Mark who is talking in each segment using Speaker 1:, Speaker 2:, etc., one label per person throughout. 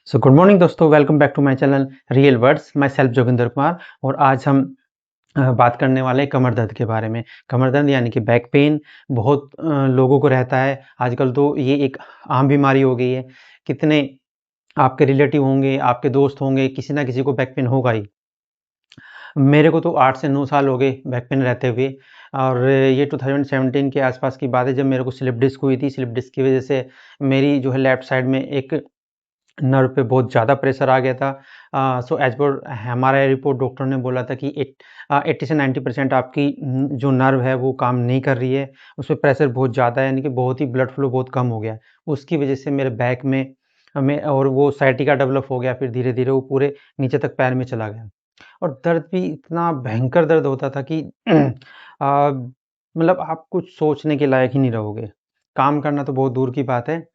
Speaker 1: सो good morning दोस्तों, welcome back to my channel real words. Myself Joginder Kumar. और आज हम बात करने वाले हैं कमर दर्द के बारे में। कमर दर्द यानी कि बैक पेन बहुत लोगों को रहता है आजकल। तो ये एक आम बीमारी हो गई है। कितने आपके रिलेटिव होंगे, आपके दोस्त होंगे, किसी ना किसी को बैक पेन होगा ही। मेरे को तो 8 से 9 साल हो गए बैक पेन रहते हुए। और ये 2017 के आसपास की बात है, जब मेरे को स्लिप डिस्क हुई थी। स्लिप डिस्क की वजह से मेरी जो है लेफ्ट साइड में एक नर्व पे बहुत ज़्यादा प्रेशर आ गया था। सो एज पर हमारा रिपोर्ट डॉक्टर ने बोला था कि 80 से 90% आपकी जो नर्व है वो काम नहीं कर रही है। उस पर प्रेशर बहुत ज़्यादा है, यानी कि बहुत ही ब्लड फ्लो बहुत कम हो गया है। उसकी वजह से मेरे बैक में और वो साइटिका डेवलप हो गया। फिर धीरे धीरे वो पूरे नीचे तक पैर में चला गया। और दर्द भी इतना भयंकर दर्द होता था कि मतलब आप कुछ सोचने के लायक ही नहीं रहोगे। काम करना तो बहुत दूर की बात है।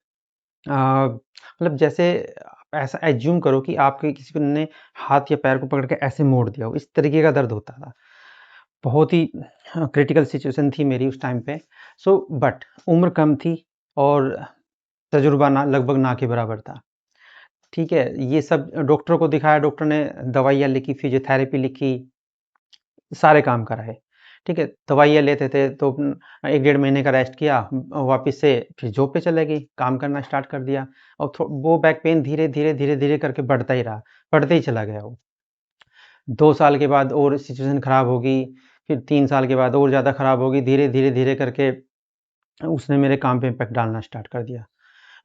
Speaker 1: मतलब जैसे आप ऐसा एज्यूम करो कि आपके किसी ने हाथ या पैर को पकड़ के ऐसे मोड़ दिया हो, इस तरीके का दर्द होता था। बहुत ही क्रिटिकल सिचुएशन थी मेरी उस टाइम पे। सो बट उम्र कम थी और तजुर्बा ना लगभग ना के बराबर था। ठीक है, ये सब डॉक्टर को दिखाया, डॉक्टर ने दवाइयाँ लिखी, फिजियोथेरेपी लिखी, सारे काम कराए। ठीक है, दवाइयाँ लेते थे तो 1 डेढ़ महीने का रेस्ट किया, वापस से फिर जॉब पे चले गए, काम करना स्टार्ट कर दिया। और वो बैक पेन धीरे-धीरे करके बढ़ता ही रहा, बढ़ते ही चला गया वो। 2 साल के बाद और सिचुएशन खराब हो गई, फिर 3 साल के बाद और ज़्यादा खराब हो गई। धीरे करके उसने मेरे काम पे इम्पैक्ट डालना स्टार्ट कर दिया।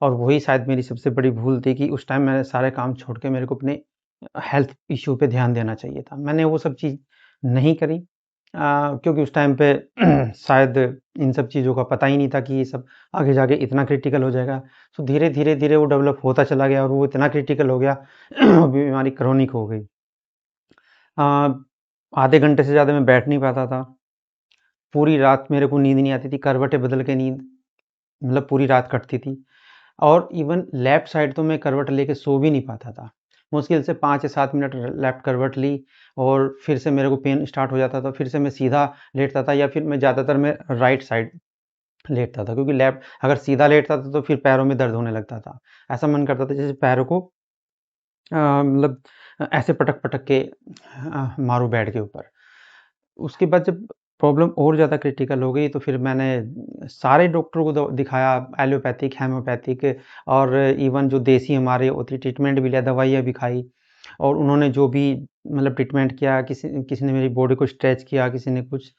Speaker 1: और वही शायद मेरी सबसे बड़ी भूल थी कि उस टाइम मैंने सारे काम छोड़ के मेरे को अपने हेल्थ इश्यू पे ध्यान देना चाहिए था। मैंने वो सब चीज़ नहीं करी, क्योंकि उस टाइम पे शायद इन सब चीज़ों का पता ही नहीं था कि ये सब आगे जाके इतना क्रिटिकल हो जाएगा। सो धीरे वो डेवलप होता चला गया और वो इतना क्रिटिकल हो गया बीमारी क्रोनिक हो गई। अ, आधे घंटे से ज़्यादा मैं बैठ नहीं पाता था। पूरी रात मेरे को नींद नहीं आती थी, करवटें बदल के नींद, मतलब पूरी रात कटती थी। और इवन लेफ्ट साइड तो मैं करवट लेके सो भी नहीं पाता था। मुश्किल से 5 या 7 मिनट लेफ्ट करवट ली और फिर से मेरे को पेन स्टार्ट हो जाता था। फिर से मैं सीधा लेटता था, या फिर मैं ज़्यादातर मैं राइट साइड लेटता था, क्योंकि लेफ्ट अगर सीधा लेटता था तो फिर पैरों में दर्द होने लगता था। ऐसा मन करता था जैसे पैरों को मतलब ऐसे पटक-पटक के मारूँ बेड के ऊपर। उसके बाद जब प्रॉब्लम और ज़्यादा क्रिटिकल हो गई तो फिर मैंने सारे डॉक्टरों को दिखाया, एलोपैथिक, हेम्योपैथिक और इवन जो देसी हमारे होती है ट्रीटमेंट भी लिया, दवाइयाँ भी खाई। और उन्होंने जो भी मतलब ट्रीटमेंट किया, किसी किसी ने मेरी बॉडी को स्ट्रेच किया, किसी ने कुछ,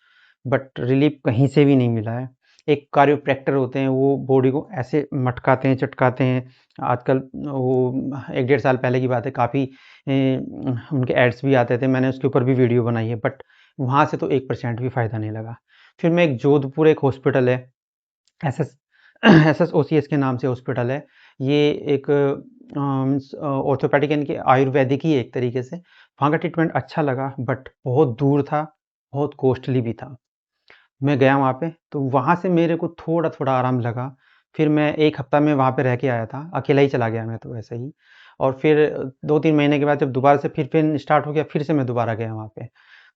Speaker 1: बट रिलीफ कहीं से भी नहीं मिला है। एक कायोप्रैक्टर होते हैं, वो बॉडी को ऐसे मटकाते हैं, चटकाते हैं। आजकल वो 1 डेढ़ साल पहले की बात है, काफ़ी उनके एड्स भी आते थे, मैंने उसके ऊपर भी वीडियो बनाई है, बट वहाँ से तो 1% भी फ़ायदा नहीं लगा। फिर मैं एक जोधपुर एक हॉस्पिटल है, एसएस एसएसओसीएस के नाम से हॉस्पिटल है। ये एक ऑर्थोपेडिक यानी कि आयुर्वेदिक ही है एक तरीके से। वहाँ का ट्रीटमेंट अच्छा लगा, बट बहुत दूर था, बहुत कॉस्टली भी था। मैं गया वहाँ पे, तो वहाँ से मेरे को थोड़ा-थोड़ा आराम लगा। फिर मैं 1 हफ्ता में वहाँ पे रह के आया था, अकेला ही चला गया मैं तो वैसे ही। और फिर 2-3 महीने के बाद जब दोबारा से फिर पेन स्टार्ट हो गया, फिर से मैं दोबारा गया वहाँ पे।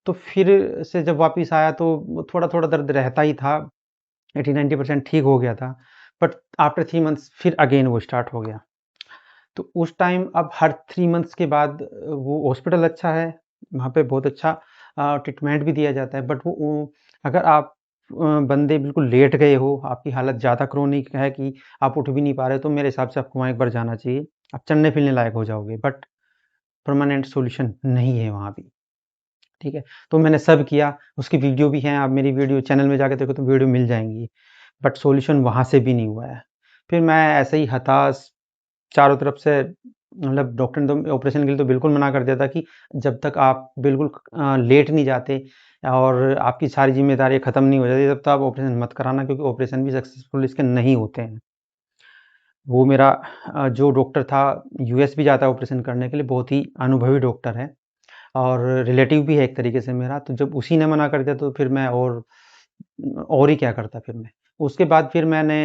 Speaker 1: तो फिर से जब वापस आया तो थोड़ा-थोड़ा दर्द रहता ही था, 80-90% ठीक हो गया था। बट आफ्टर 3 मंथ्स फिर अगेन वो स्टार्ट हो गया। तो उस टाइम अब हर 3 मंथ्स के बाद वो हॉस्पिटल अच्छा है, वहाँ पे बहुत अच्छा ट्रीटमेंट भी दिया जाता है, बट वो अगर आप बंदे बिल्कुल लेट गए हो, आपकी हालत ज़्यादा क्रोनिक है कि आप उठ भी नहीं पा रहे, तो मेरे हिसाब से आपको वहाँ एक बार जाना चाहिए। आप चलने-फिरने लायक हो जाओगे, बट परमानेंट सॉल्यूशन नहीं है वहाँ भी। ठीक है? तो मैंने सब किया, उसकी वीडियो भी है, आप मेरी वीडियो चैनल में जाके देखो तो वीडियो मिल जाएँगी, बट सॉल्यूशन वहाँ से भी नहीं हुआ है। फिर मैं ऐसे ही हताश, चारों तरफ से मतलब डॉक्टर ने तो ऑपरेशन के लिए तो बिल्कुल मना कर दिया था कि जब तक आप बिल्कुल लेट नहीं जाते और आपकी सारी ज़िम्मेदारियाँ ख़त्म नहीं हो जाती, तब तक आप ऑपरेशन मत कराना, क्योंकि ऑपरेशन भी सक्सेसफुल इसके नहीं होते हैं। वो मेरा जो डॉक्टर था, यूएस भी जाता है ऑपरेशन करने के लिए, बहुत ही अनुभवी डॉक्टर है और रिलेटिव भी है एक तरीके से मेरा। तो जब उसी ने मना कर दिया तो फिर मैं और ही क्या करता फिर मैं। उसके बाद फिर मैंने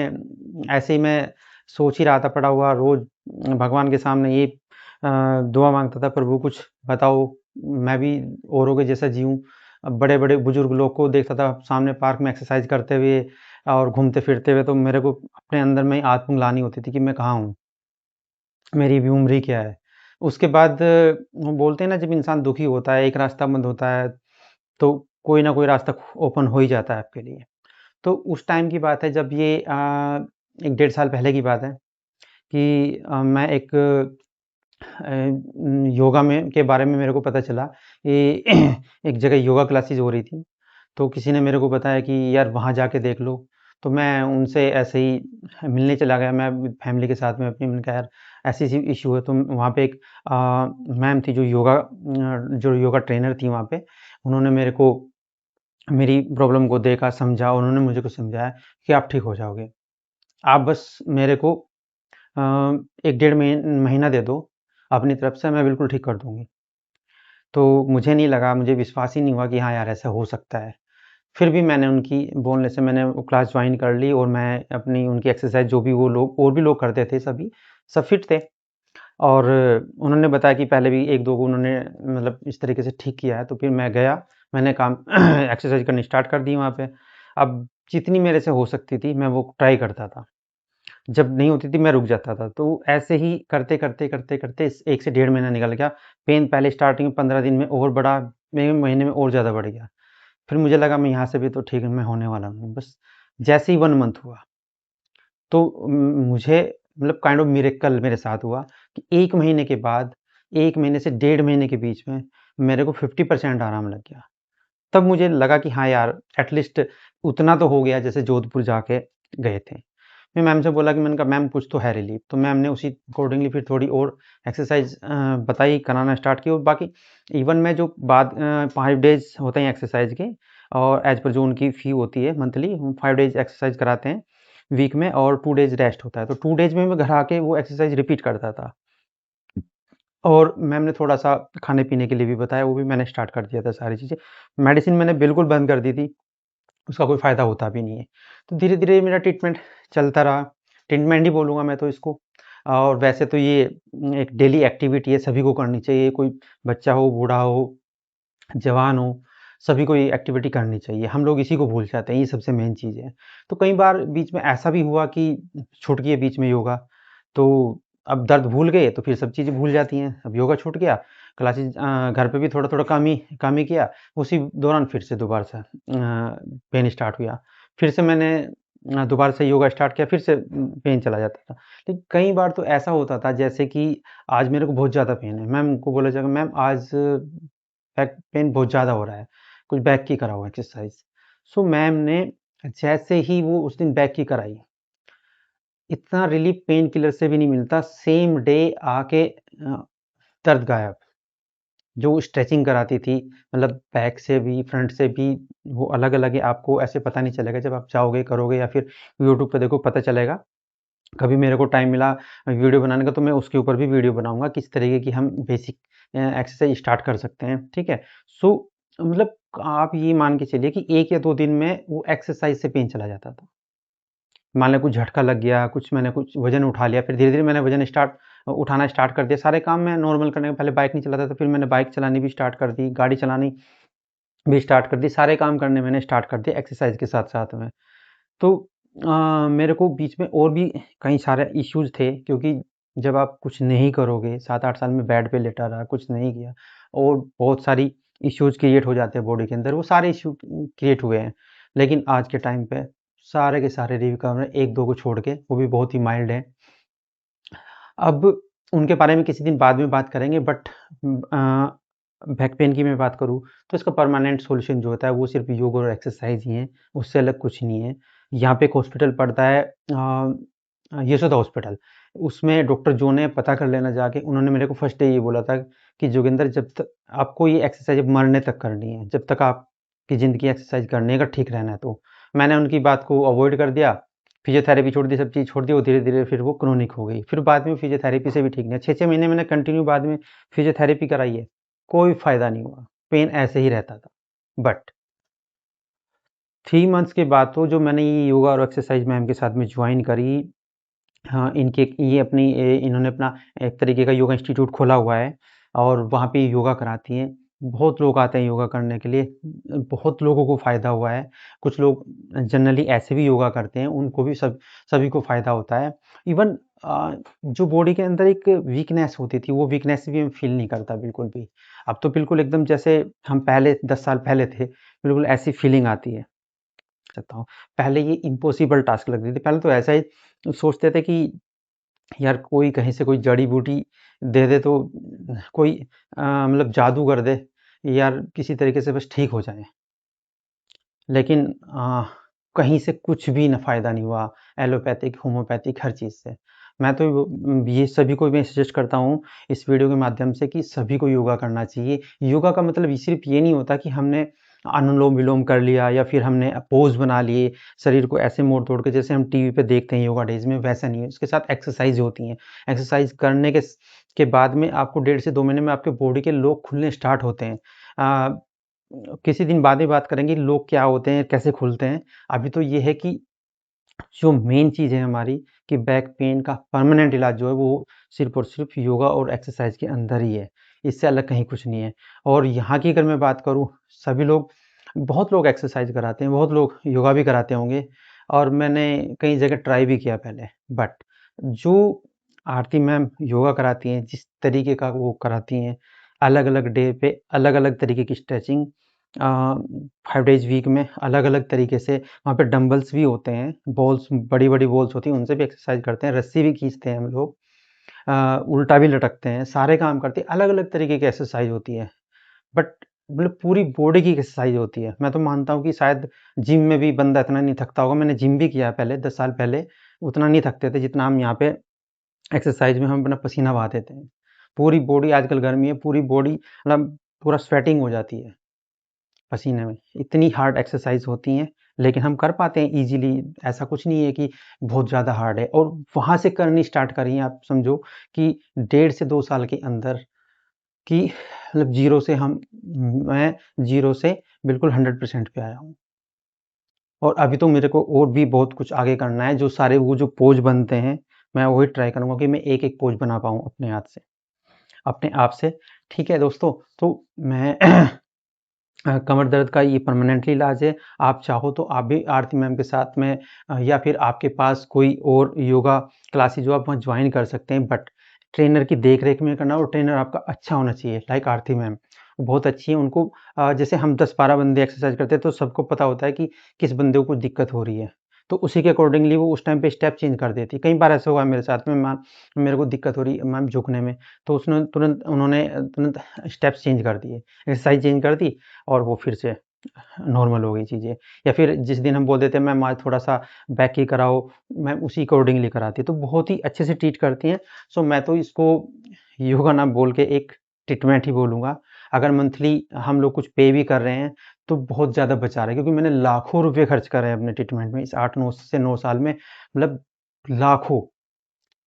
Speaker 1: ऐसे ही मैं सोच ही रहा था पड़ा हुआ, रोज़ भगवान के सामने ये दुआ माँगता था, प्रभु कुछ बताओ, मैं भी औरों के जैसा जिऊँ। बड़े-बड़े बुजुर्ग लोग को देखता था सामने पार्क में एक्सरसाइज़ करते हुए और घूमते-फिरते हुए, तो मेरे को अपने अंदर में ही आत्मग्लानि होती थी कि मैं कहाँ हूँ? मेरी भी उम्र ही क्या है। उसके बाद वो बोलते हैं ना, जब इंसान दुखी होता है, एक रास्ता बंद होता है, तो कोई ना कोई रास्ता ओपन हो ही जाता है आपके लिए। तो उस टाइम की बात है जब ये 1 डेढ़ साल पहले की बात है कि मैं एक योगा में के बारे में मेरे को पता चला कि एक जगह योगा क्लासेस हो रही थी। तो किसी ने मेरे को बताया कि यार वहाँ जाके देख लो। तो मैं उनसे ऐसे ही मिलने चला गया, मैं फैमिली के साथ में अपनी। मैंने कहा यार ऐसी-ऐसी इश्यू है। तो वहाँ पे एक मैम थी जो योगा ट्रेनर थी वहाँ पे। उन्होंने मेरे को मेरी प्रॉब्लम को देखा, समझा। उन्होंने मुझे कुछ समझाया कि आप ठीक हो जाओगे। आप बस मेरे को 1 डेढ़ महीना दे दो अपनी तरफ से, मैं बिल्कुल ठीक कर दूँगी। तो मुझे नहीं लगा, मुझे विश्वास ही नहीं हुआ कि हाँ यार, ऐसा हो सकता है। फिर भी मैंने उनकी बोलने से मैंने वो क्लास जॉइन कर ली, और मैं अपनी उनकी एक्सरसाइज़, जो भी वो लोग और भी लोग करते थे, सभी सब फिट थे। और उन्होंने बताया कि पहले भी 1-2 को उन्होंने मतलब इस तरीके से ठीक किया है। तो फिर मैं गया, मैंने काम एक्सरसाइज़ करनी स्टार्ट कर दी वहाँ पे। अब जितनी मेरे से हो सकती थी, मैं वो ट्राई करता था। जब नहीं होती थी, मैं रुक जाता था। तो ऐसे ही करते-करते इस 1 से डेढ़ महीना निकल गया। पेन पहले स्टार्टिंग में 15 दिन में और बढ़ा, महीने में और ज़्यादा बढ़ गया। फिर मुझे लगा मैं यहाँ से भी तो ठीक मैं होने वाला हूँ। बस जैसे ही 1 मंथ हुआ, तो मुझे मतलब काइंड ऑफ मिरेकल मेरे साथ हुआ कि 1 महीने के बाद, 1 महीने से डेढ़ महीने के बीच में मेरे को 50% आराम लग गया। तब मुझे लगा कि हाँ यार, एटलीस्ट उतना तो हो गया जैसे जोधपुर जाके गए थे। मैं मैम से बोला कि मैंने कहा मैम कुछ तो है रिलीफ। तो मैम ने उसी अकॉर्डिंगली फिर थोड़ी और एक्सरसाइज बताई, कराना स्टार्ट की। और बाकी इवन मैं जो बाद 5 डेज़ होते हैं एक्सरसाइज के, और एज़ पर जो उनकी फ़ी होती है मंथली, 5 डेज़ एक्सरसाइज कराते हैं वीक में, और 2 डेज़ रेस्ट होता है। तो 2 डेज़ में मैं घर आके वो एक्सरसाइज रिपीट करता था। और मैम ने थोड़ा-सा खाने-पीने के लिए भी बताया, वो भी मैंने स्टार्ट कर दिया था सारी चीज़ें। मेडिसिन मैंने बिल्कुल बंद कर दी थी, उसका कोई फ़ायदा होता भी नहीं है। तो धीरे-धीरे मेरा ट्रीटमेंट चलता रहा, ट्रीटमेंट ही बोलूँगा मैं तो इसको। और वैसे तो ये एक डेली एक्टिविटी है, सभी को करनी चाहिए, कोई बच्चा हो, बूढ़ा हो, जवान हो, सभी को ये एक्टिविटी करनी चाहिए। हम लोग इसी को भूल जाते हैं, ये सबसे मेन चीज़ है। तो कई बार बीच में ऐसा भी हुआ कि छूट गई बीच में योगा, तो अब दर्द भूल गए, तो फिर सब चीज़ें भूल जाती हैं। अब योगा छूट गया, क्लासेस घर पे भी थोड़ा-थोड़ा काम ही किया, उसी दौरान फिर से दोबारा से पेन स्टार्ट हुआ। फिर से मैंने दोबारा से योगा स्टार्ट किया, फिर से पेन चला जाता था। लेकिन कई बार तो ऐसा होता था जैसे कि आज मेरे को बहुत ज़्यादा पेन है, मैम को बोला जाएगा मैम आज बैक पेन बहुत ज़्यादा हो रहा है, कुछ बैक की कराओ एक्सरसाइज़। सो मैम ने जैसे ही वो उस दिन बैक की कराई, इतना रिलीफ़ पेन किलर से भी नहीं मिलता, सेम डे आके दर्द गायब। जो स्ट्रेचिंग कराती थी, मतलब बैक से भी, फ्रंट से भी, वो अलग-अलग है, आपको ऐसे पता नहीं चलेगा। जब आप जाओगे, करोगे, या फिर यूट्यूब पे देखो, पता चलेगा। कभी मेरे को टाइम मिला वीडियो बनाने का, तो मैं उसके ऊपर भी वीडियो बनाऊँगा, किस तरीके की हम बेसिक एक्सरसाइज स्टार्ट कर सकते हैं, ठीक है? सो मतलब आप ये मान के चलिए कि 1 या 2 दिन में वो एक्सरसाइज से पेन चला जाता था। मान लें कुछ झटका लग गया, मैंने कुछ वज़न उठा लिया, फिर धीरे-धीरे मैंने वज़न उठाना स्टार्ट कर दिया। सारे काम मैं नॉर्मल करने पहले बाइक नहीं चलाता था, फिर मैंने बाइक चलानी भी स्टार्ट कर दी, गाड़ी चलानी भी स्टार्ट कर दी, सारे काम करने मैंने स्टार्ट कर दिए एक्सरसाइज के साथ-साथ में। तो मेरे को बीच में और भी कई सारे इश्यूज़ थे, क्योंकि जब आप कुछ नहीं करोगे, 7-8 साल में बेड पे लेटा रहा, कुछ नहीं किया, और बहुत सारी इश्यूज़ क्रिएट हो जाते हैं बॉडी के अंदर, वो सारे इश्यू क्रिएट हुए हैं। लेकिन आज के टाइम पे सारे के सारे रिकवर हैं, 1-2 को छोड़ के, वो भी बहुत ही माइल्ड हैं। अब उनके बारे में किसी दिन बाद में बात करेंगे, बट बैक पेन की मैं बात करूँ, तो इसका परमानेंट सॉल्यूशन जो होता है वो सिर्फ़ योग और एक्सरसाइज़ ही है, उससे अलग कुछ नहीं है। यहाँ पे एक हॉस्पिटल पड़ता है यशोदा हॉस्पिटल, उसमें डॉक्टर जो ने पता कर लेना जाके, उन्होंने मेरे को फर्स्ट डे ये बोला था कि जोगिंदर, जब तक आपको ये एक्सरसाइज़ मरने तक करनी है, जब तक आपकी ज़िंदगी एक्सरसाइज़ करने अगर ठीक रहना है तो। मैंने उनकी बात को अवॉइड कर दिया, फिज़ियोथेरेपी छोड़ दी, सब चीज़ छोड़ दी, और धीरे-धीरे फिर वो क्रोनिक हो गई। फिर बाद में फिज़ियोथेरेपी से भी ठीक नहीं है। 6-6 महीने मैंने कंटिन्यू बाद में फिज़ियोथेरेपी कराई है, कोई फ़ायदा नहीं हुआ, पेन ऐसे ही रहता था। बट 3 मंथ्स के बाद तो जो मैंने ये योगा और एक्सरसाइज़ मैम के साथ में जॉइन करी, हाँ, इन्होंने अपना एक तरीके का योगा इंस्टीट्यूट खोला हुआ है, और वहाँ पे योगा कराती हैं। बहुत लोग आते हैं योगा करने के लिए, बहुत लोगों को फ़ायदा हुआ है। कुछ लोग जनरली ऐसे भी योगा करते हैं, उनको भी सभी को फ़ायदा होता है। इवन जो बॉडी के अंदर एक वीकनेस होती थी, वो वीकनेस भी मैं फ़ील नहीं करता बिल्कुल भी। अब तो बिल्कुल एकदम जैसे हम पहले 10 साल पहले थे, बिल्कुल ऐसी फ़ीलिंग आती है। सकता हूँ। पहले ये इम्पॉसिबल टास्क लगती थी, पहले तो ऐसा ही सोचते थे कि यार कोई कहीं से कोई जड़ी-बूटी दे दे तो कोई मतलब जादू कर दे, यार किसी तरीके से बस ठीक हो जाएँ। लेकिन कहीं से कुछ भी न फ़ायदा नहीं हुआ, एलोपैथिक, होम्योपैथिक हर चीज़ से। मैं तो ये सभी को मैं सजेस्ट करता हूँ इस वीडियो के माध्यम से कि सभी को योगा करना चाहिए। योगा का मतलब ये सिर्फ़ ये नहीं होता कि हमने अनुलोम-विलोम कर लिया या फिर हमने पोज़ बना लिए, शरीर को ऐसे मोड़-तोड़ के जैसे हम टीवी पे देखते हैं योगा डेज़ में, वैसा नहीं है। उसके साथ एक्सरसाइज़ होती हैं। एक्सरसाइज़ करने के बाद में आपको 1.5 से 2 महीने में आपके बॉडी के लोग खुलने स्टार्ट होते हैं। किसी दिन बाद में बात करेंगे लोग क्या होते हैं, कैसे खुलते हैं। अभी तो ये है कि जो मेन चीज़ है हमारी कि बैक पेन का परमानेंट इलाज जो है वो सिर्फ़ और सिर्फ़ योगा और एक्सरसाइज़ के अंदर ही है। इससे अलग कहीं कुछ नहीं है। और यहाँ की अगर मैं बात करूँ, सभी लोग बहुत लोग एक्सरसाइज़ कराते हैं, बहुत लोग योगा भी कराते होंगे और मैंने कई जगह ट्राई भी किया पहले। बट जो आरती मैम योगा कराती हैं, जिस तरीके का वो कराती हैं, अलग-अलग डे पे अलग-अलग तरीके की स्ट्रेचिंग 5 डेज़ वीक में अलग-अलग तरीके से वहाँ पे डंबल्स भी होते हैं, बॉल्स बड़ी-बड़ी बॉल्स होती हैं, उनसे भी एक्सरसाइज़ करते हैं, रस्सी भी खींचते हैं हम लोग, उल्टा भी लटकते हैं, सारे काम करते हैं, अलग-अलग तरीके की एक्सरसाइज़ होती है। बट मतलब पूरी बॉडी की एक्सरसाइज़ होती है। मैं तो मानता हूँ कि शायद जिम में भी बंदा इतना नहीं थकता होगा, मैंने जिम भी किया है पहले 10 साल पहले, उतना नहीं थकते थे जितना हम यहाँ पे एक्सरसाइज़ में हम अपना पसीना बहा देते हैं। पूरी बॉडी आजकल गर्मी है, पूरी बॉडी मतलब पूरा स्वेटिंग हो जाती है। पसीने में, इतनी हार्ड एक्सरसाइज़ होती हैं, लेकिन हम कर पाते हैं ईज़िली, ऐसा कुछ नहीं है कि बहुत ज़्यादा हार्ड है और वहाँ से करनी स्टार्ट करी आप समझो कि 1.5 से 2 साल के अंदर कि मतलब ज़ीरो से मैं ज़ीरो से बिल्कुल 100% पे आया हूँ। और अभी तो मेरे को और भी बहुत कुछ आगे करना है, जो सारे वो जो पोज़ बनते हैं, मैं वही ट्राई करूँगा कि मैं एक-एक पोज़ बना पाऊँ अपने हाथ से, अपने आप से। ठीक है दोस्तों, तो मैं कमर दर्द का ये परमानेंटली इलाज है। आप चाहो तो आप भी आरती मैम के साथ में या फिर आपके पास कोई और योगा क्लासेस जो आप वहाँ जॉइन कर सकते हैं, बट ट्रेनर की देख-रेख में करना और ट्रेनर आपका अच्छा होना चाहिए, लाइक आरती मैम। वो बहुत अच्छी है, उनको जैसे हम 10-12 बंदे एक्सरसाइज करते हैं, तो सबको पता होता है कि किस बंदे को कुछ दिक्कत हो रही है। तो उसी के अकॉर्डिंगली वो उस टाइम पे स्टेप चेंज कर देती है। कई बार ऐसा हुआ है मेरे साथ में, मैम मेरे को दिक्कत हो रही है मैम झुकने में, तो उसने उन्होंने तुरंत स्टेप्स चेंज कर दिए, एक्सरसाइज चेंज कर दी और वो फिर से नॉर्मल हो गई चीज़ें। या फिर जिस दिन हम बोल देते हैं मैम आज थोड़ा-सा बैक की कराओ, मैम उसी अकॉर्डिंगली कराती है, तो बहुत ही अच्छे से ट्रीट करती हैं। सो मैं तो इसको योगा ना बोल के एक ट्रीटमेंट ही बोलूँगा। अगर मंथली हम लोग कुछ पे भी कर रहे हैं, तो बहुत ज़्यादा बचा रहे हैं क्योंकि मैंने लाखों रुपए खर्च करे हैं अपने ट्रीटमेंट में इस 8-9 से 9 साल में, मतलब लाखों।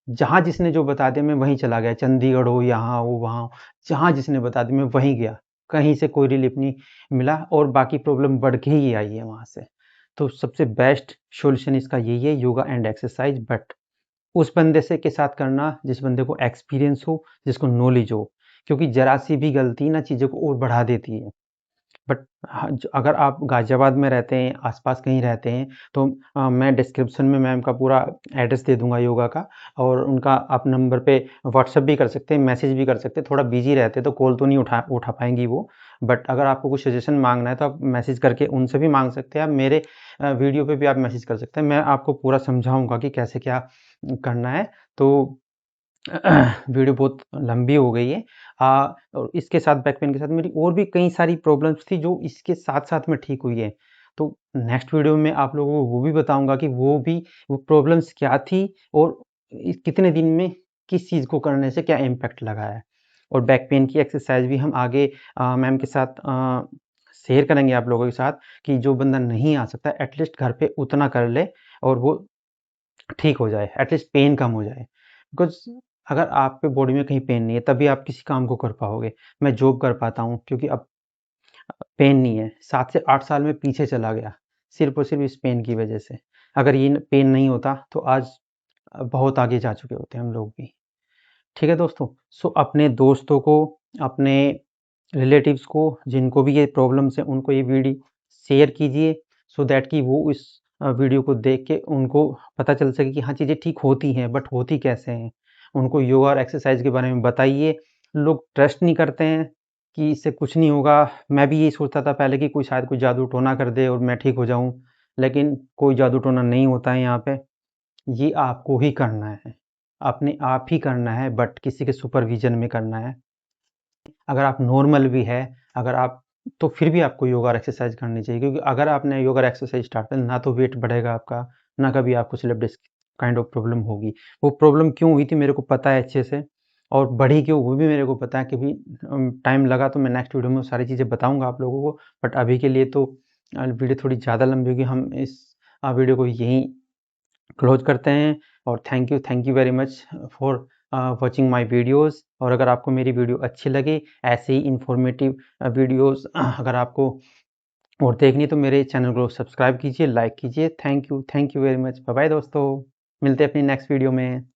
Speaker 1: जहाँ जिसने जो बता दिया मैं वहीं चला गया, चंडीगढ़ हो, यहाँ हो, वहाँ हो, जहाँ जिसने बता दिया मैं वहीं गया। कहीं से कोई रिलीफ़ नहीं मिला और बाकी प्रॉब्लम बढ़ के ही आई है वहाँ से। तो सबसे बेस्ट सॉल्यूशन इसका यही है, योगा एंड एक्सरसाइज़, बट उस बंदे से के साथ करना जिस बंदे को एक्सपीरियंस हो, जिसको नॉलेज हो, क्योंकि ज़रा-सी भी गलती ना चीज़ों को और बढ़ा देती है। बट हाँ, अगर आप गाज़ियाबाद में रहते हैं, आस-पास कहीं रहते हैं, तो मैं डिस्क्रिप्शन में मैम का पूरा एड्रेस दे दूँगा योगा का और उनका आप नंबर पे व्हाट्सएप भी कर सकते हैं, मैसेज भी कर सकते हैं। थोड़ा बिज़ी रहते हैं, तो कॉल तो नहीं उठा पाएँगी वो। बट अगर आपको कुछ सजेशन माँगना है, तो आप मैसेज करके उनसे भी माँग सकते हैं। आप मेरे वीडियो पे भी आप मैसेज कर सकते हैं। मैं आपको पूरा समझाऊँगा कि कैसे क्या करना है। तो वीडियो बहुत लंबी हो गई है। और इसके साथ बैक पेन के साथ मेरी और भी कई सारी प्रॉब्लम्स थी जो इसके साथ-साथ में ठीक हुई है। तो नेक्स्ट वीडियो में आप लोगों को वो भी बताऊँगा कि वो प्रॉब्लम्स क्या थी और कितने दिन में किस चीज़ को करने से क्या इम्पैक्ट लगा है। और बैक पेन की एक्सरसाइज़ भी हम आगे मैम के साथ शेयर करेंगे आप लोगों के साथ कि जो बंदा नहीं आ सकता एटलीस्ट घर पे उतना कर ले और वो ठीक हो जाए, एटलीस्ट पेन कम हो जाए। बिकॉज़ अगर आपके बॉडी में कहीं पेन नहीं है, तभी आप किसी काम को कर पाओगे। मैं जॉब कर पाता हूँ क्योंकि अब पेन नहीं है। 7 से 8 साल में पीछे चला गया, सिर्फ़ और सिर्फ़ इस पेन की वज़ह से। अगर ये पेन नहीं होता, तो आज बहुत आगे जा चुके होते हम लोग भी। ठीक है दोस्तों? सो अपने दोस्तों को, अपने रिलेटिव्स को, जिनको भी ये प्रॉब्लम्स हैं, उनको ये वीडियो शेयर कीजिए सो दैट कि वो इस वीडियो को देख के उनको पता चल सके कि हाँ, चीज़ें ठीक होती हैं, बट होती कैसे हैं। उनको योगा और एक्सरसाइज के बारे में बताइए। लोग ट्रस्ट नहीं करते हैं कि इससे कुछ नहीं होगा। मैं भी यही सोचता था पहले कि कोई शायद कोई जादू टोना कर दे और मैं ठीक हो जाऊँ, लेकिन कोई जादू टोना नहीं होता है यहाँ पे। ये आपको ही करना है, अपने आप ही करना है, बट किसी के सुपरविज़न में करना है। अगर आप नॉर्मल भी है, अगर आप तो फिर भी आपको योगा और एक्सरसाइज करनी चाहिए, क्योंकि अगर आपने योगा और एक्सरसाइज स्टार्ट कर ना तो वेट बढ़ेगा आपका, ना कभी आपको slip disc kind of problem होगी। वो प्रॉब्लम क्यों हुई थी मेरे को पता है अच्छे से, और बढ़ी क्यों वो भी मेरे को पता है, क्योंकि टाइम लगा तो मैं नेक्स्ट वीडियो में वो सारी चीज़ें बताऊँगा आप लोगों को। बट अभी के लिए तो वीडियो थोड़ी ज़्यादा लंबी होगी, हम इस वीडियो को यहीं क्लोज करते हैं। और thank you very much for watching my videos. और अगर आपको मेरी वीडियो अच्छी लगे, ऐसे ही इंफॉर्मेटिव वीडियोस अगर आपको और देखनी, तो मेरे चैनल को सब्सक्राइब कीजिए, लाइक कीजिए। Thank you very much. Bye bye दोस्तों, मिलते हैं अपनी नेक्स्ट वीडियो में।